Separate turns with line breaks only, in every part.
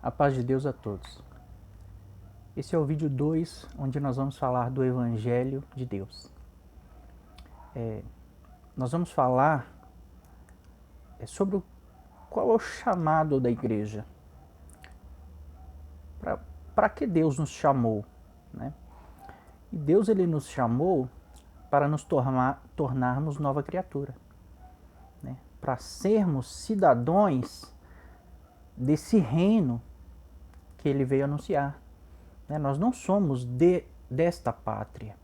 A paz de Deus a todos. Esse é o vídeo 2, onde nós vamos falar do Evangelho de Deus. Nós vamos falar sobre qual é o chamado da igreja. Para que Deus nos chamou, né? E Deus ele nos chamou para nos tornarmos nova criatura, né? Para sermos cidadãos desse reino que ele veio anunciar. Nós não somos desta pátria,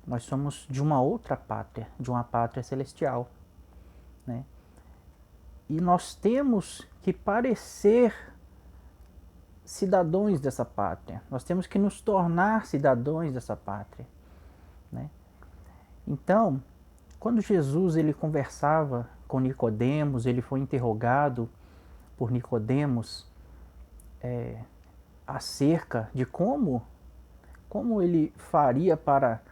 nós somos de uma outra pátria, de uma pátria celestial, né? E nós temos que parecer cidadãos dessa pátria, nós temos que nos tornar cidadãos dessa pátria, né? Então, quando Jesus ele conversava com Nicodemos, ele foi interrogado por Nicodemos acerca de como ele faria para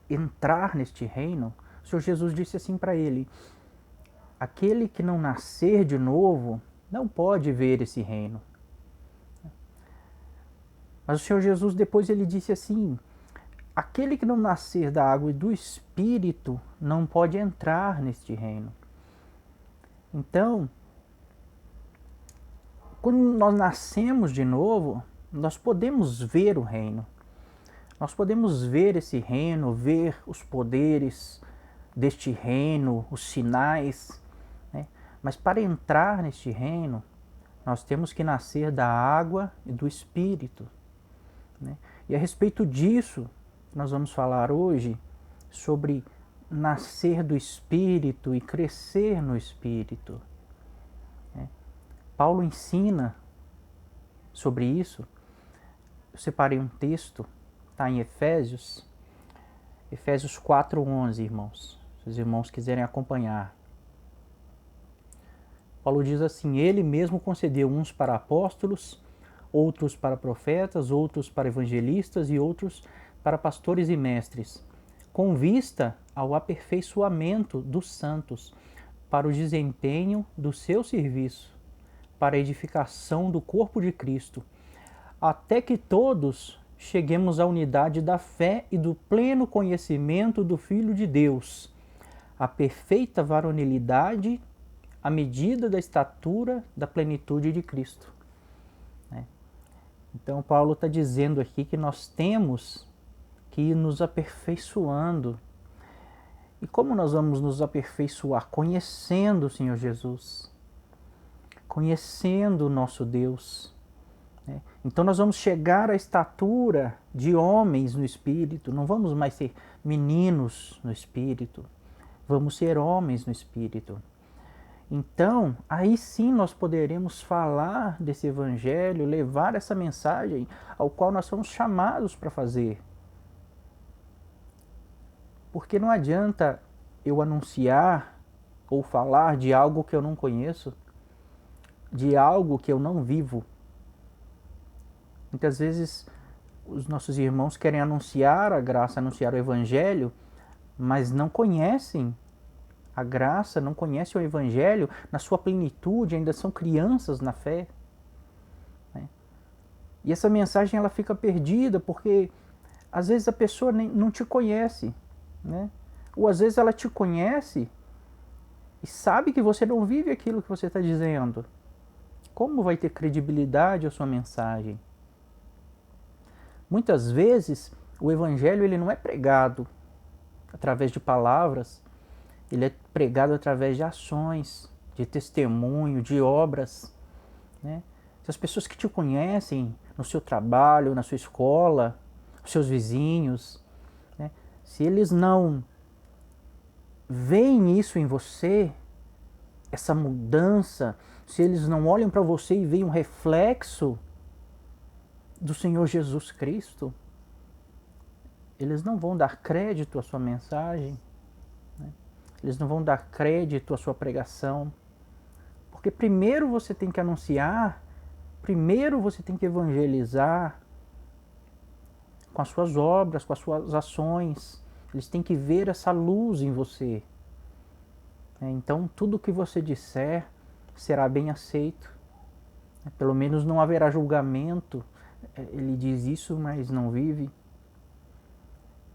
entrar neste reino. O Senhor Jesus disse assim para ele: aquele que não nascer de novo não pode ver esse reino. Mas o Senhor Jesus depois ele disse assim: aquele que não nascer da água e do Espírito não pode entrar neste reino. Então, quando nós nascemos de novo, nós podemos ver o reino. Nós podemos ver esse reino, ver os poderes deste reino, os sinais, né? Mas para entrar neste reino, nós temos que nascer da água e do Espírito, né? E a respeito disso, nós vamos falar hoje sobre nascer do Espírito e crescer no Espírito, né? Paulo ensina sobre isso. Eu separei um texto, está em Efésios 4:11, irmãos. Se os irmãos quiserem acompanhar. Paulo diz assim: ele mesmo concedeu uns para apóstolos, outros para profetas, outros para evangelistas e outros para pastores e mestres, com vista ao aperfeiçoamento dos santos, para o desempenho do seu serviço, para a edificação do corpo de Cristo, até que todos cheguemos à unidade da fé e do pleno conhecimento do Filho de Deus, à perfeita varonilidade, à medida da estatura da plenitude de Cristo. Então Paulo está dizendo aqui que nós temos que ir nos aperfeiçoando. E como nós vamos nos aperfeiçoar? Conhecendo o Senhor Jesus, conhecendo o nosso Deus. Então nós vamos chegar à estatura de homens no Espírito, não vamos mais ser meninos no Espírito, vamos ser homens no Espírito. Então, aí sim nós poderemos falar desse Evangelho, levar essa mensagem ao qual nós somos chamados para fazer. Porque não adianta eu anunciar ou falar de algo que eu não conheço, de algo que eu não vivo. Muitas vezes os nossos irmãos querem anunciar a graça, anunciar o Evangelho, mas não conhecem a graça, não conhecem o Evangelho na sua plenitude, ainda são crianças na fé. E essa mensagem ela fica perdida porque às vezes a pessoa não te conhece, né? Ou às vezes ela te conhece e sabe que você não vive aquilo que você está dizendo. Como vai ter credibilidade a sua mensagem? Muitas vezes o Evangelho ele não é pregado através de palavras, ele é pregado através de ações, de testemunho, de obras, né? Se as pessoas que te conhecem no seu trabalho, na sua escola, os seus vizinhos, né? Se eles não veem isso em você, essa mudança, se eles não olham para você e veem um reflexo do Senhor Jesus Cristo, eles não vão dar crédito à sua mensagem, né? Eles não vão dar crédito à sua pregação, porque primeiro você tem que anunciar, primeiro você tem que evangelizar com as suas obras, com as suas ações. Eles têm que ver essa luz em você. Então tudo que você disser será bem aceito. Pelo menos não haverá julgamento. Ele diz isso, mas não vive.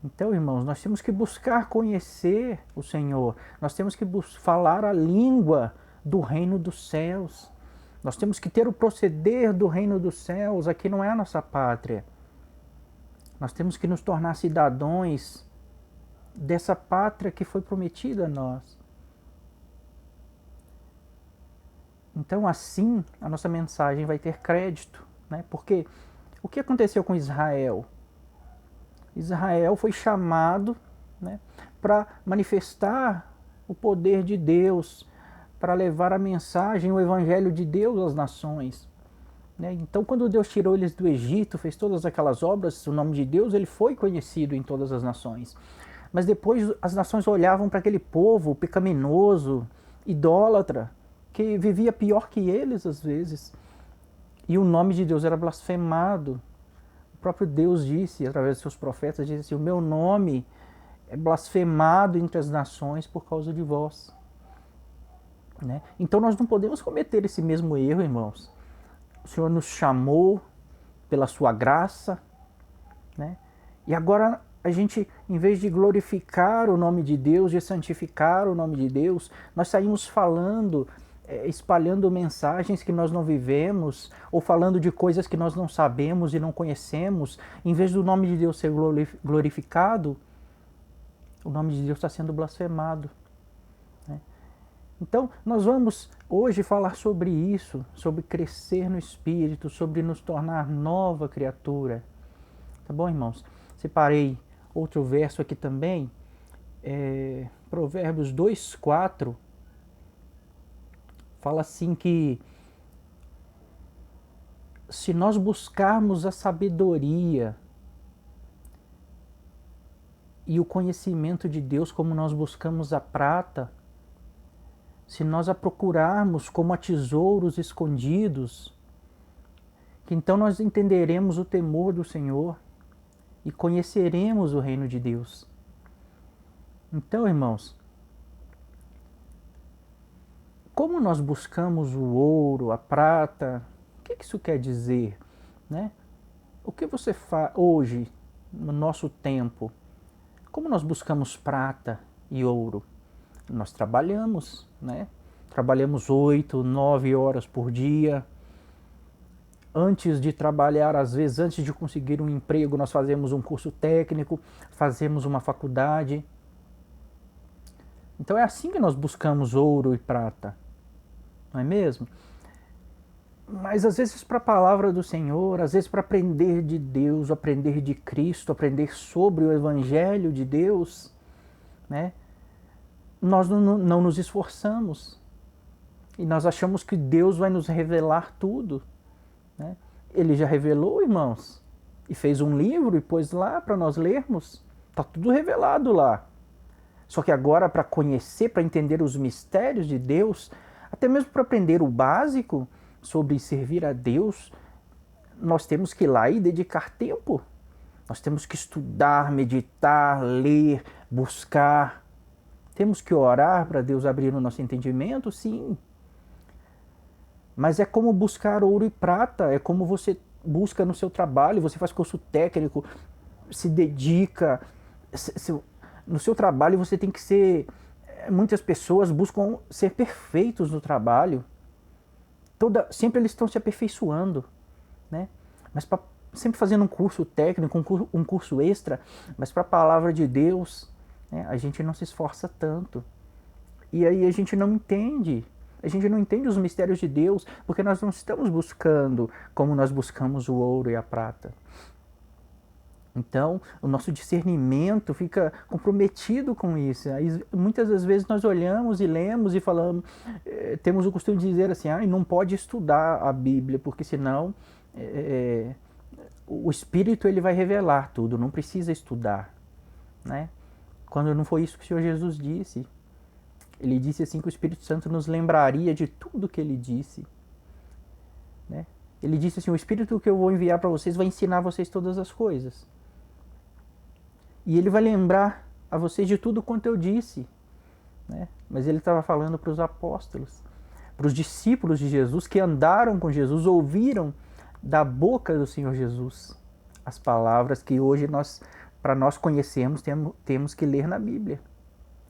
Então, irmãos, nós temos que buscar conhecer o Senhor. Nós temos que falar a língua do reino dos céus. Nós temos que ter o proceder do reino dos céus. Aqui não é a nossa pátria. Nós temos que nos tornar cidadãos dessa pátria que foi prometida a nós. Então, assim, a nossa mensagem vai ter crédito, né? Porque o que aconteceu com Israel? Israel foi chamado, né, para manifestar o poder de Deus, para levar a mensagem, o evangelho de Deus às nações. Né? Então, quando Deus tirou eles do Egito, fez todas aquelas obras, o nome de Deus ele foi conhecido em todas as nações. Mas depois as nações olhavam para aquele povo pecaminoso, idólatra, que vivia pior que eles às vezes. E o nome de Deus era blasfemado. O próprio Deus disse, através de seus profetas, disse assim, o meu nome é blasfemado entre as nações por causa de vós. Né? Então nós não podemos cometer esse mesmo erro, irmãos. O Senhor nos chamou pela sua graça, né? E agora a gente, em vez de glorificar o nome de Deus, de santificar o nome de Deus, nós saímos falando, espalhando mensagens que nós não vivemos, ou falando de coisas que nós não sabemos e não conhecemos. Em vez do nome de Deus ser glorificado, o nome de Deus está sendo blasfemado. Né? Então, nós vamos hoje falar sobre isso, sobre crescer no Espírito, sobre nos tornar nova criatura. Tá bom, irmãos? Separei outro verso aqui também, Provérbios 2:4, fala assim que se nós buscarmos a sabedoria e o conhecimento de Deus como nós buscamos a prata, se nós a procurarmos como a tesouros escondidos, que então nós entenderemos o temor do Senhor e conheceremos o reino de Deus. Então, irmãos, como nós buscamos o ouro, a prata, o que isso quer dizer? Né? O que você faz hoje, no nosso tempo? Como nós buscamos prata e ouro? Nós trabalhamos, né? Trabalhamos 8, 9 horas por dia. Antes de trabalhar, às vezes, antes de conseguir um emprego, nós fazemos um curso técnico, fazemos uma faculdade. Então é assim que nós buscamos ouro e prata, não é mesmo? Mas às vezes para a palavra do Senhor, às vezes para aprender de Deus, aprender de Cristo, aprender sobre o Evangelho de Deus, né? Nós não nos esforçamos. E nós achamos que Deus vai nos revelar tudo. Né? Ele já revelou, irmãos, e fez um livro e pôs lá para nós lermos. Está tudo revelado lá. Só que agora, para conhecer, para entender os mistérios de Deus, até mesmo para aprender o básico sobre servir a Deus, nós temos que ir lá e dedicar tempo. Nós temos que estudar, meditar, ler, buscar. Temos que orar para Deus abrir o nosso entendimento, sim. Mas é como buscar ouro e prata, é como você busca no seu trabalho, você faz curso técnico, se dedica. No seu trabalho você tem que ser... Muitas pessoas buscam ser perfeitos no trabalho. Sempre eles estão se aperfeiçoando, né? Mas sempre fazendo um curso técnico, um curso extra, mas para a palavra de Deus, né, a gente não se esforça tanto. E aí a gente não entende. A gente não entende os mistérios de Deus, porque nós não estamos buscando como nós buscamos o ouro e a prata. Então, o nosso discernimento fica comprometido com isso. Aí, muitas das vezes nós olhamos e lemos e falamos, temos o costume de dizer assim, não pode estudar a Bíblia, porque senão o Espírito ele vai revelar tudo, não precisa estudar. Né? Quando não foi isso que o Senhor Jesus disse. Ele disse assim que o Espírito Santo nos lembraria de tudo que ele disse. Né? Ele disse assim, o Espírito que eu vou enviar para vocês vai ensinar vocês todas as coisas. E ele vai lembrar a vocês de tudo quanto eu disse. Né? Mas ele estava falando para os apóstolos. para os discípulos de Jesus que andaram com Jesus, ouviram da boca do Senhor Jesus as palavras que hoje para nós conhecermos, temos que ler na Bíblia.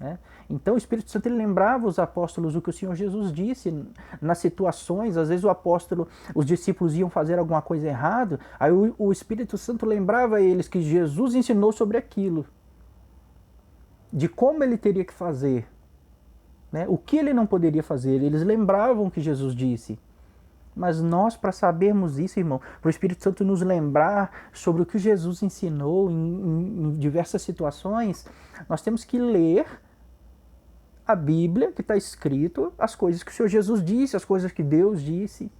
Né? Então o Espírito Santo ele lembrava os apóstolos o que o Senhor Jesus disse nas situações. Às vezes os discípulos iam fazer alguma coisa errada, aí o Espírito Santo lembrava a eles que Jesus ensinou sobre aquilo, de como ele teria que fazer, né? O que ele não poderia fazer. Eles lembravam o que Jesus disse. Mas nós, para sabermos isso, irmão, para o Espírito Santo nos lembrar sobre o que Jesus ensinou em diversas situações, nós temos que ler a Bíblia, que está escrito, as coisas que o Senhor Jesus disse, as coisas que Deus disse.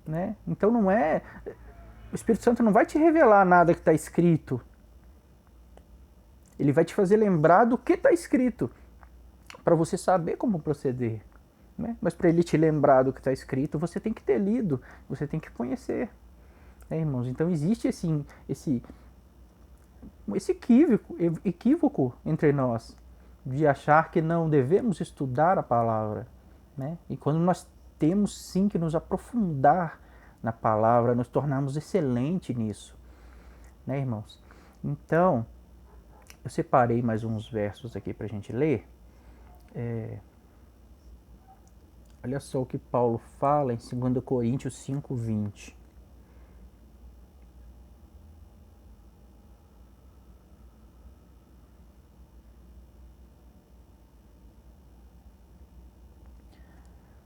Né? Então não é... O Espírito Santo não vai te revelar nada que está escrito. Ele vai te fazer lembrar do que está escrito, para você saber como proceder. Né? Mas para ele te lembrar do que está escrito, você tem que ter lido, você tem que conhecer. Irmãos? Então existe esse equívoco entre nós, de achar que não devemos estudar a palavra. Né? E quando nós temos sim que nos aprofundar na palavra, nos tornarmos excelentes nisso. Né, irmãos? Então, eu separei mais uns versos aqui para a gente ler. Olha só o que Paulo fala em 2 Coríntios 5:20.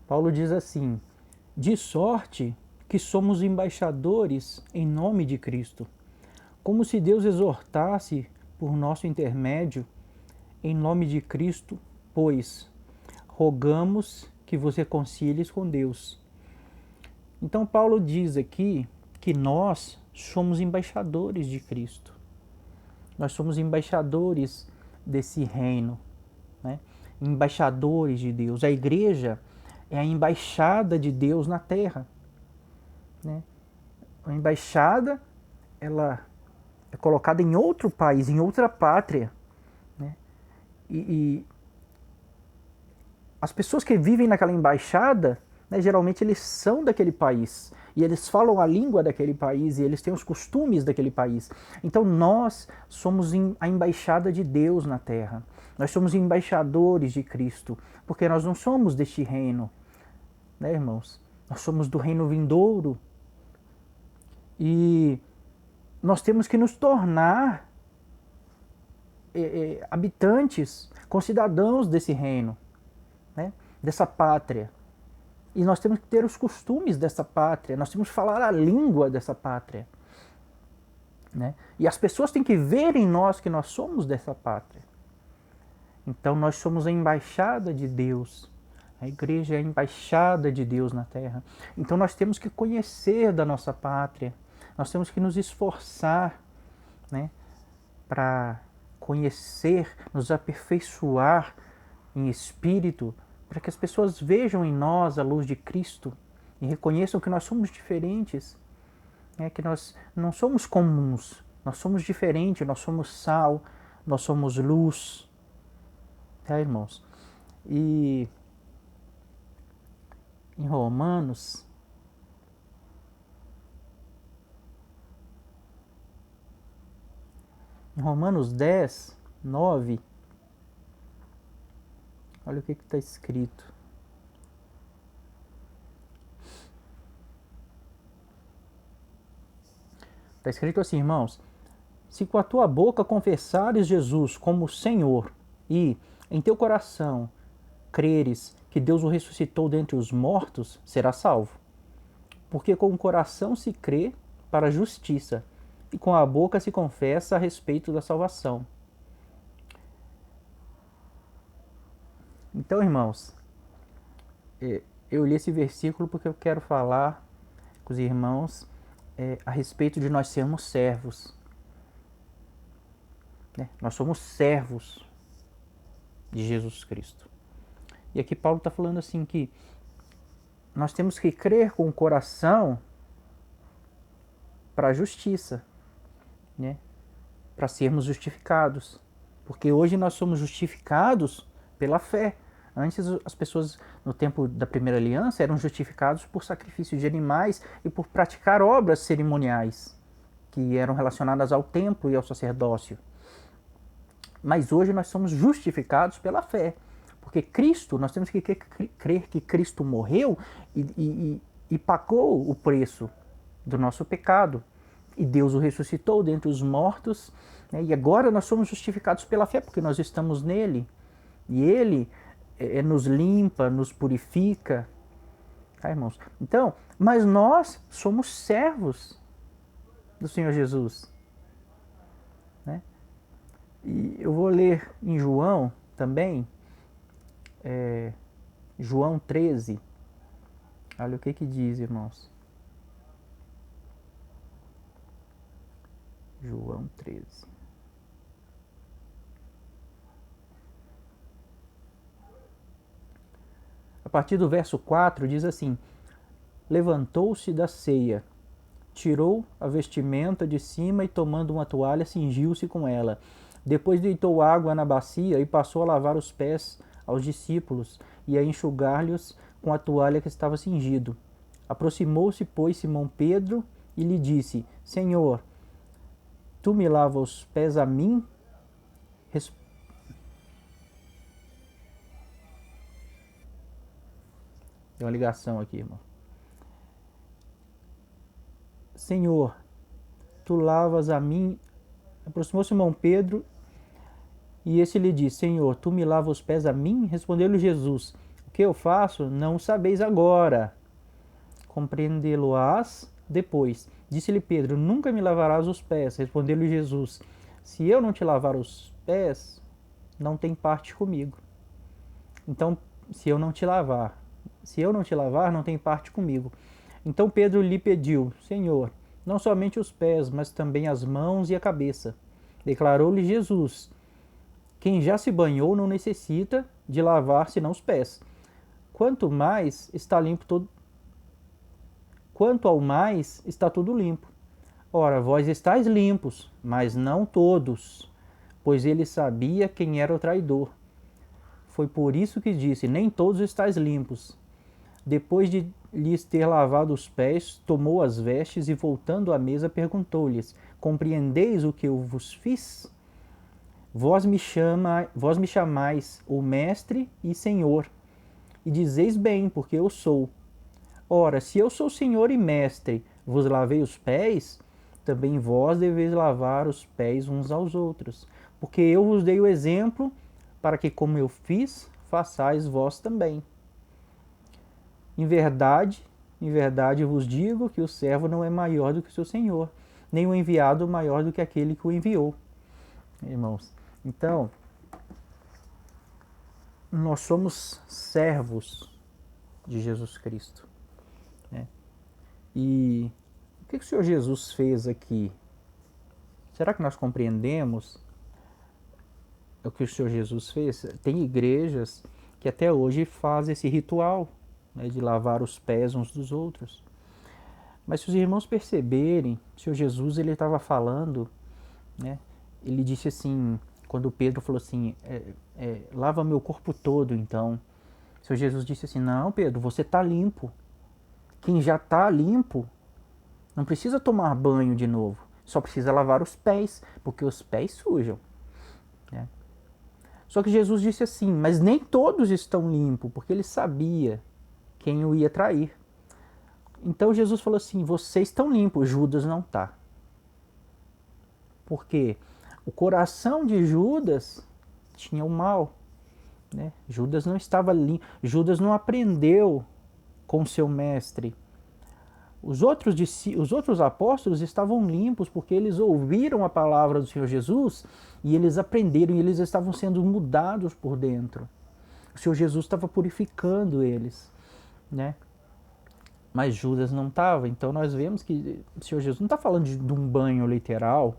Paulo diz assim: de sorte que somos embaixadores em nome de Cristo, como se Deus exortasse por nosso intermédio, em nome de Cristo, pois rogamos que você reconcilie com Deus. Então Paulo diz aqui que nós somos embaixadores de Cristo. Nós somos embaixadores desse reino, né? Embaixadores de Deus. A igreja é a embaixada de Deus na terra. Né? A embaixada, ela é colocada em outro país, em outra pátria. Né? E as pessoas que vivem naquela embaixada, né, geralmente eles são daquele país. E eles falam a língua daquele país, e eles têm os costumes daquele país. Então nós somos a embaixada de Deus na terra. Nós somos embaixadores de Cristo, porque nós não somos deste reino. Né, irmãos? Nós somos do reino vindouro. E nós temos que nos tornar habitantes, concidadãos desse reino, né? Dessa pátria. E nós temos que ter os costumes dessa pátria, nós temos que falar a língua dessa pátria. Né? E as pessoas têm que ver em nós que nós somos dessa pátria. Então nós somos a embaixada de Deus. A igreja é a embaixada de Deus na terra. Então nós temos que conhecer da nossa pátria. Nós temos que nos esforçar, né, para conhecer, nos aperfeiçoar em espírito, para que as pessoas vejam em nós a luz de Cristo e reconheçam que nós somos diferentes, né, que nós não somos comuns, nós somos diferentes, nós somos sal, nós somos luz. Tá, irmãos? E em Romanos, em Romanos 10, 9, olha o que está escrito. Está escrito assim, irmãos: se com a tua boca confessares Jesus como Senhor e em teu coração creres que Deus o ressuscitou dentre os mortos, serás salvo. Porque com o coração se crê para a justiça e com a boca se confessa a respeito da salvação. Então, irmãos, eu li esse versículo porque eu quero falar com os irmãos a respeito de nós sermos servos. Né? Nós somos servos de Jesus Cristo. E aqui Paulo está falando assim que nós temos que crer com o coração para a justiça, né? Para sermos justificados. Porque hoje nós somos justificados pela fé. Antes as pessoas, no tempo da primeira aliança, eram justificados por sacrifício de animais e por praticar obras cerimoniais, que eram relacionadas ao templo e ao sacerdócio. Mas hoje nós somos justificados pela fé. Porque Cristo, nós temos que crer que Cristo morreu e pagou o preço do nosso pecado. E Deus o ressuscitou dentre os mortos. Né? E agora nós somos justificados pela fé, porque nós estamos nele. E ele nos limpa, nos purifica. Tá, irmãos? Então, mas nós somos servos do Senhor Jesus. Né? E eu vou ler em João também, João 13. Olha o que diz, irmãos. João 13. A partir do verso 4 diz assim: levantou-se da ceia, tirou a vestimenta de cima e, tomando uma toalha, cingiu-se com ela. Depois deitou água na bacia e passou a lavar os pés aos discípulos e a enxugar-lhes com a toalha que estava cingido. Aproximou-se, pois, Simão Pedro e lhe disse: Senhor, tu me lavas os pés a mim? Tem uma ligação aqui, irmão. Senhor, tu lavas a mim. Aproximou-se Simão Pedro e esse lhe disse: Senhor, tu me lavas os pés a mim? Respondeu-lhe Jesus: o que eu faço não o sabeis agora, compreendê-lo-ás depois. Disse-lhe Pedro: nunca me lavarás os pés. Respondeu-lhe Jesus: se eu não te lavar os pés, não tem parte comigo. Então, se eu não te lavar, não tem parte comigo. Então Pedro lhe pediu: Senhor, não somente os pés, mas também as mãos e a cabeça. Declarou-lhe Jesus: quem já se banhou não necessita de lavar senão os pés. Quanto ao mais está tudo limpo. Ora, vós estáis limpos, mas não todos, pois ele sabia quem era o traidor. Foi por isso que disse: nem todos estáis limpos. Depois de lhes ter lavado os pés, tomou as vestes e, voltando à mesa, perguntou-lhes: compreendeis o que eu vos fiz? Vós me chamais o Mestre e Senhor, e dizeis bem, porque eu sou. Ora, se eu sou Senhor e Mestre, vos lavei os pés, também vós deveis lavar os pés uns aos outros. Porque eu vos dei o exemplo, para que, como eu fiz, façais vós também. Em verdade vos digo que o servo não é maior do que o seu Senhor, nem o enviado maior do que aquele que o enviou. Irmãos, então, nós somos servos de Jesus Cristo. Né? E o que o Senhor Jesus fez aqui? Será que nós compreendemos o que o Senhor Jesus fez? Tem igrejas que até hoje fazem esse ritual, né, de lavar os pés uns dos outros. Mas se os irmãos perceberem, o Senhor Jesus ele estava falando, né, ele disse assim, quando Pedro falou assim, lava meu corpo todo, então. O Senhor Jesus disse assim: não, Pedro, você está limpo. Quem já está limpo não precisa tomar banho de novo, só precisa lavar os pés, porque os pés sujam. Né? Só que Jesus disse assim: mas nem todos estão limpos, porque ele sabia quem o ia trair. Então Jesus falou assim: vocês estão limpos, Judas não está. Por quê? O coração de Judas tinha o mal. Né? Judas não estava limpo, Judas não aprendeu com seu mestre. Os outros apóstolos estavam limpos porque eles ouviram a palavra do Senhor Jesus e eles aprenderam e eles estavam sendo mudados por dentro. O Senhor Jesus estava purificando eles. Né? Mas Judas não estava. Então nós vemos que o Senhor Jesus não está falando de um banho literal.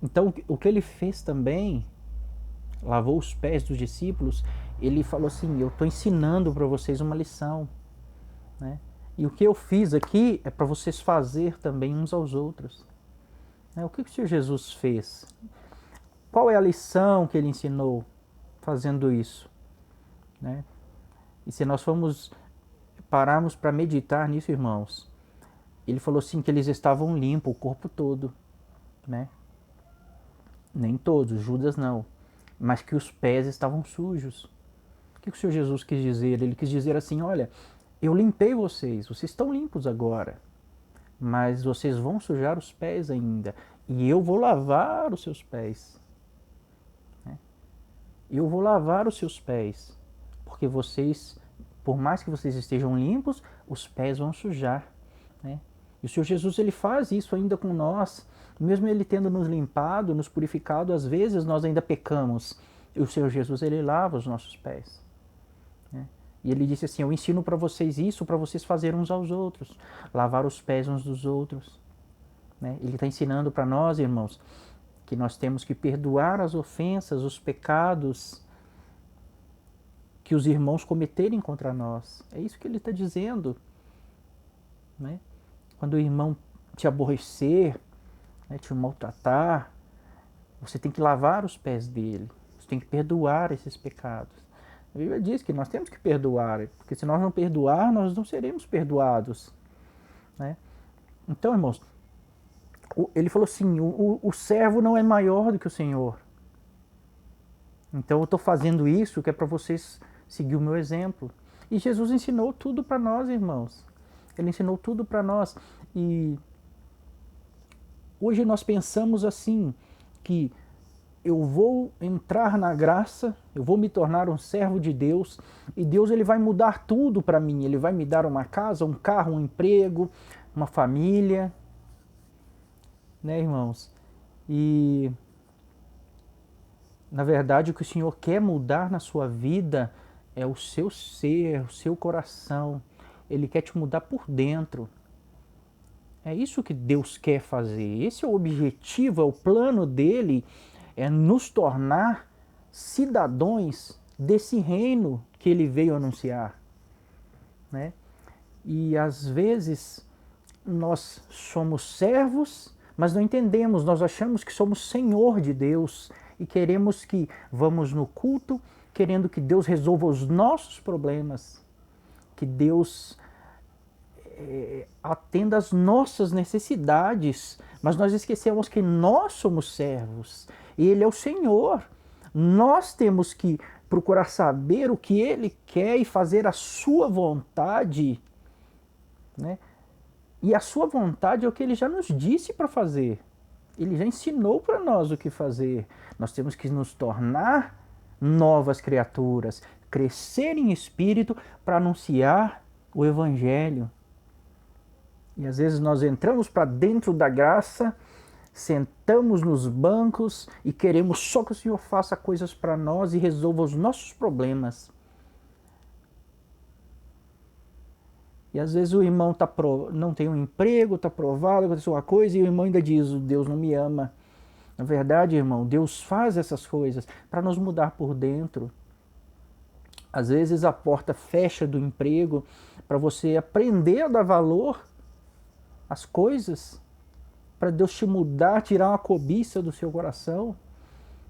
Então o que ele fez também, lavou os pés dos discípulos, ele falou assim: eu estou ensinando para vocês uma lição. Né? E o que eu fiz aqui é para vocês fazer também uns aos outros. Né? O que o Senhor Jesus fez? Qual é a lição que ele ensinou fazendo isso? né? E se nós pararmos para meditar nisso, irmãos, ele falou assim que eles estavam limpos, o corpo todo, né? Nem todos, Judas não, mas que os pés estavam sujos. O que o Senhor Jesus quis dizer? Ele quis dizer assim, olha, eu limpei vocês, vocês estão limpos agora, mas vocês vão sujar os pés ainda, e eu vou lavar os seus pés. Né? Eu vou lavar os seus pés, porque vocês, por mais que vocês estejam limpos, os pés vão sujar. Né? E o Senhor Jesus, ele faz isso ainda com nós, mesmo ele tendo nos limpado, nos purificado, às vezes nós ainda pecamos, e o Senhor Jesus, ele lava os nossos pés. Né? E ele disse assim, eu ensino para vocês isso, para vocês fazerem uns aos outros, lavar os pés uns dos outros. Né? Ele está ensinando para nós, irmãos, que nós temos que perdoar as ofensas, os pecados que os irmãos cometerem contra nós. É isso que ele está dizendo. Né? Quando o irmão te aborrecer, né, te maltratar, você tem que lavar os pés dele, você tem que perdoar esses pecados. A Bíblia diz que nós temos que perdoar, porque se nós não perdoar, nós não seremos perdoados. Né? Então, irmãos, ele falou assim, o servo não é maior do que o Senhor. Então eu estou fazendo isso que é para vocês seguir o meu exemplo. E Jesus ensinou tudo para nós, irmãos. Ele ensinou tudo para nós. E hoje nós pensamos assim, que eu vou entrar na graça, eu vou me tornar um servo de Deus, e Deus ele vai mudar tudo para mim. Ele vai me dar uma casa, um carro, um emprego, uma família. Né, irmãos? E na verdade o que o Senhor quer mudar na sua vida é o seu ser, o seu coração. Ele quer te mudar por dentro. É isso que Deus quer fazer. Esse é o objetivo, é o plano dele, é nos tornar cidadãos desse reino que ele veio anunciar. Né? E às vezes nós somos servos, mas não entendemos, nós achamos que somos senhor de Deus e queremos que vamos no culto, querendo que Deus resolva os nossos problemas, que Deus atenda às nossas necessidades, mas nós esquecemos que nós somos servos, Ele é o Senhor. Nós temos que procurar saber o que Ele quer e fazer a sua vontade, né? E a sua vontade é o que Ele já nos disse para fazer. Ele já ensinou para nós o que fazer. Nós temos que nos tornar novas criaturas, crescer em espírito para anunciar o Evangelho. E às vezes nós entramos para dentro da graça, sentamos nos bancos e queremos só que o Senhor faça coisas para nós e resolva os nossos problemas. E às vezes o irmão não tem um emprego, está provado, aconteceu uma coisa, e o irmão ainda diz, Deus não me ama. Na verdade, irmão, Deus faz essas coisas para nos mudar por dentro. Às vezes a porta fecha do emprego para você aprender a dar valor às coisas, para Deus te mudar, tirar uma cobiça do seu coração.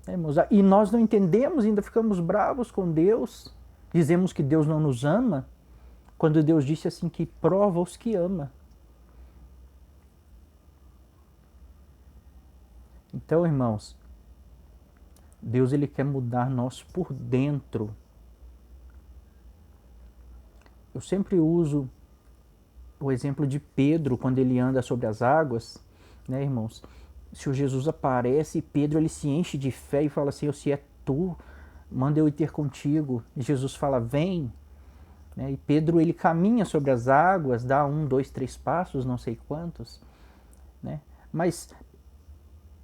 Irmãos? E nós não entendemos, ainda ficamos bravos com Deus, dizemos que Deus não nos ama, quando Deus disse assim que prova os que ama. Então, irmãos, Deus ele quer mudar nós por dentro. Eu sempre uso o exemplo de Pedro quando ele anda sobre as águas, né, irmãos? O Senhor Jesus aparece e Pedro ele se enche de fé e fala assim, se é tu, manda eu ir ter contigo. E Jesus fala, vem. Né? E Pedro ele caminha sobre as águas, dá 1, 2, 3 passos, não sei quantos. Né? Mas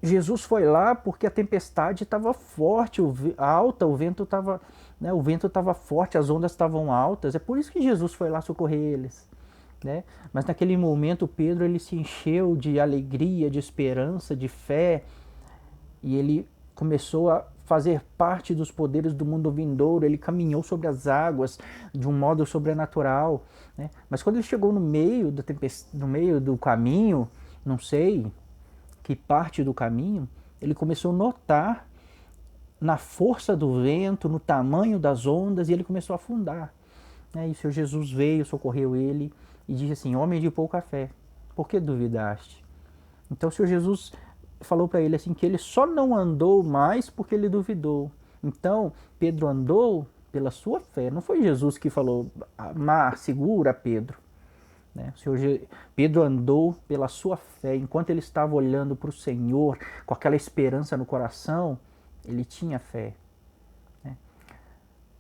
Jesus foi lá porque a tempestade estava forte, alta, o vento estava forte, as ondas estavam altas. É por isso que Jesus foi lá socorrer eles. Né? Mas naquele momento Pedro ele se encheu de alegria, de esperança, de fé, e ele começou a fazer parte dos poderes do mundo vindouro. Ele caminhou sobre as águas de um modo sobrenatural. Né? Mas quando ele chegou no meio da no meio do caminho, não sei que parte do caminho, ele começou a notar na força do vento, no tamanho das ondas, e ele começou a afundar. E o Senhor Jesus veio, socorreu ele e disse assim: homem de pouca fé, por que duvidaste? Então o Senhor Jesus falou para ele assim que ele só não andou mais porque ele duvidou. Então Pedro andou pela sua fé. Não foi Jesus que falou: mar, segura Pedro. O Senhor Pedro andou pela sua fé. Enquanto ele estava olhando para o Senhor com aquela esperança no coração, ele tinha fé.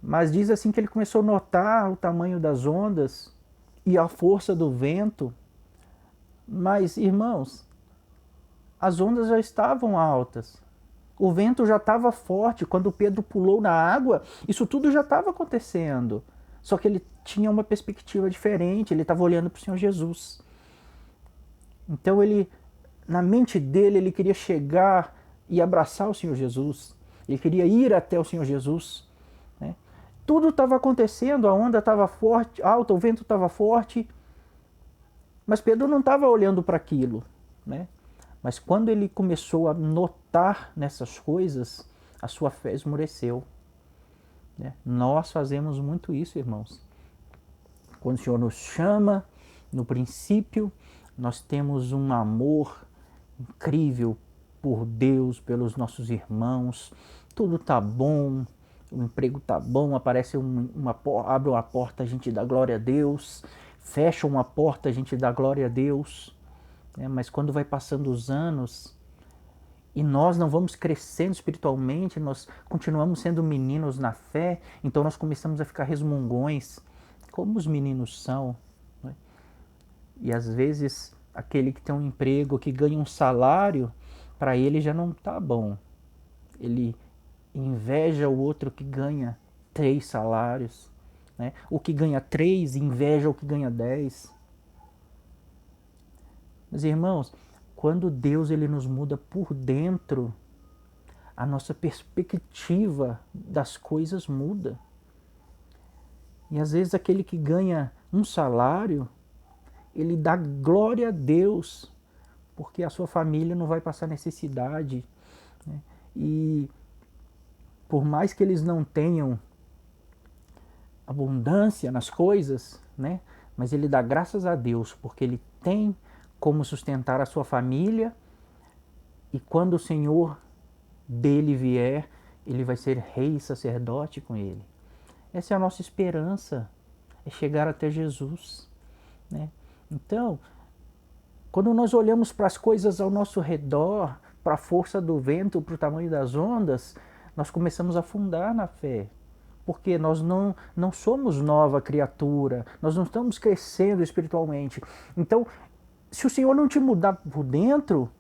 Mas diz assim que ele começou a notar o tamanho das ondas e a força do vento. Mas, irmãos, as ondas já estavam altas. O vento já estava forte. Quando Pedro pulou na água, isso tudo já estava acontecendo. Só que ele tinha uma perspectiva diferente. Ele estava olhando para o Senhor Jesus. Então, na mente dele, ele queria chegar e abraçar o Senhor Jesus. Ele queria ir até o Senhor Jesus. Tudo estava acontecendo, a onda estava forte, alta, o vento estava forte. Mas Pedro não estava olhando para aquilo. Mas quando ele começou a notar nessas coisas, a sua fé esmoreceu. Nós fazemos muito isso, irmãos. Quando o Senhor nos chama, no princípio, nós temos um amor incrível por Deus, pelos nossos irmãos. Tudo está bom, o emprego está bom, aparece abre uma porta, a gente dá glória a Deus. Fecha uma porta, a gente dá glória a Deus. Mas quando vai passando os anos e nós não vamos crescendo espiritualmente, nós continuamos sendo meninos na fé, então nós começamos a ficar resmungões, como os meninos são. E às vezes aquele que tem um emprego, que ganha um salário, para ele já não está bom. Ele inveja o outro que ganha 3 salários. O que ganha 3 inveja o que ganha 10. Meus irmãos, quando Deus ele nos muda por dentro, a nossa perspectiva das coisas muda. E às vezes aquele que ganha um salário, ele dá glória a Deus, porque a sua família não vai passar necessidade. E por mais que eles não tenham abundância nas coisas, mas ele dá graças a Deus, porque ele tem como sustentar a sua família, e quando o Senhor dele vier, ele vai ser rei e sacerdote com ele. Essa é a nossa esperança, é chegar até Jesus. Então, quando nós olhamos para as coisas ao nosso redor, para a força do vento, para o tamanho das ondas, nós começamos a afundar na fé. Porque nós não somos nova criatura, nós não estamos crescendo espiritualmente. Então, se o Senhor não te mudar por dentro,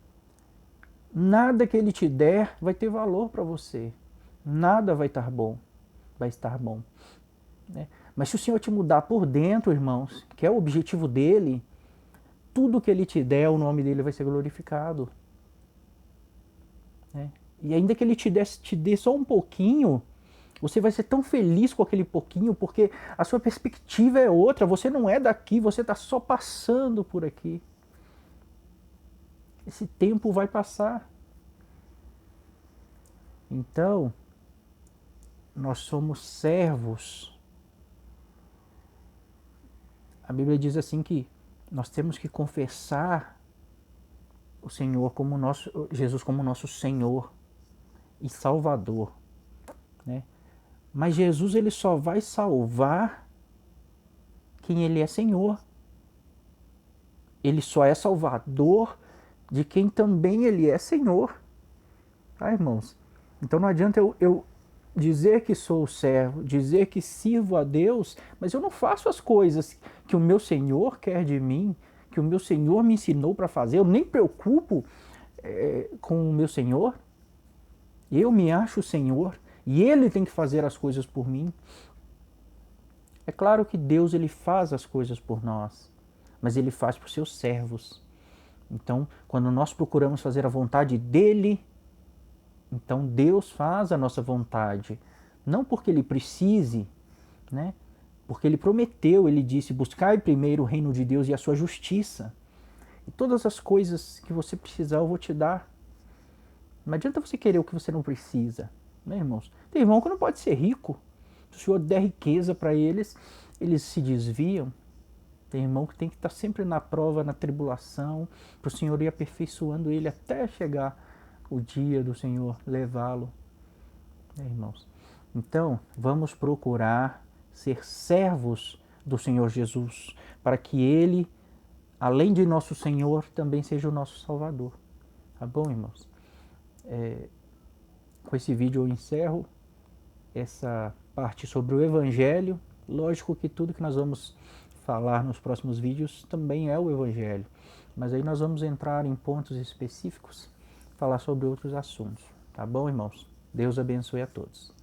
nada que Ele te der vai ter valor para você. Nada vai estar bom. Mas se o Senhor te mudar por dentro, irmãos, que é o objetivo dEle, tudo que Ele te der, o nome dEle vai ser glorificado. E ainda que Ele te dê só um pouquinho, você vai ser tão feliz com aquele pouquinho, porque a sua perspectiva é outra. Você não é daqui, você está só passando por aqui. Esse tempo vai passar. Então, nós somos servos. A Bíblia diz assim que nós temos que confessar o Senhor como Jesus como nosso Senhor e Salvador. Mas Jesus ele só vai salvar quem ele é Senhor. Ele só é Salvador de quem também ele é Senhor. Irmãos? Então não adianta eu dizer que sou servo, dizer que sirvo a Deus, mas eu não faço as coisas que o meu Senhor quer de mim, que o meu Senhor me ensinou para fazer. Eu nem preocupo com o meu Senhor. Eu me acho o Senhor e Ele tem que fazer as coisas por mim. É claro que Deus ele faz as coisas por nós, mas Ele faz por seus servos. Então, quando nós procuramos fazer a vontade dEle, então Deus faz a nossa vontade. Não porque Ele precise, porque Ele prometeu, Ele disse: buscai primeiro o reino de Deus e a sua justiça. E todas as coisas que você precisar eu vou te dar. Não adianta você querer o que você não precisa. né, irmãos? Tem irmão que não pode ser rico. Se o Senhor der riqueza para eles, eles se desviam. Tem irmão que tem que estar sempre na prova, na tribulação, para o Senhor ir aperfeiçoando ele até chegar o dia do Senhor levá-lo, né, irmãos? Então, vamos procurar ser servos do Senhor Jesus, para que Ele, além de nosso Senhor, também seja o nosso Salvador. Tá bom, irmãos? Com esse vídeo eu encerro essa parte sobre o Evangelho. Lógico que tudo que nós vamos falar nos próximos vídeos também é o Evangelho, mas aí nós vamos entrar em pontos específicos, falar sobre outros assuntos. Tá bom, irmãos? Deus abençoe a todos.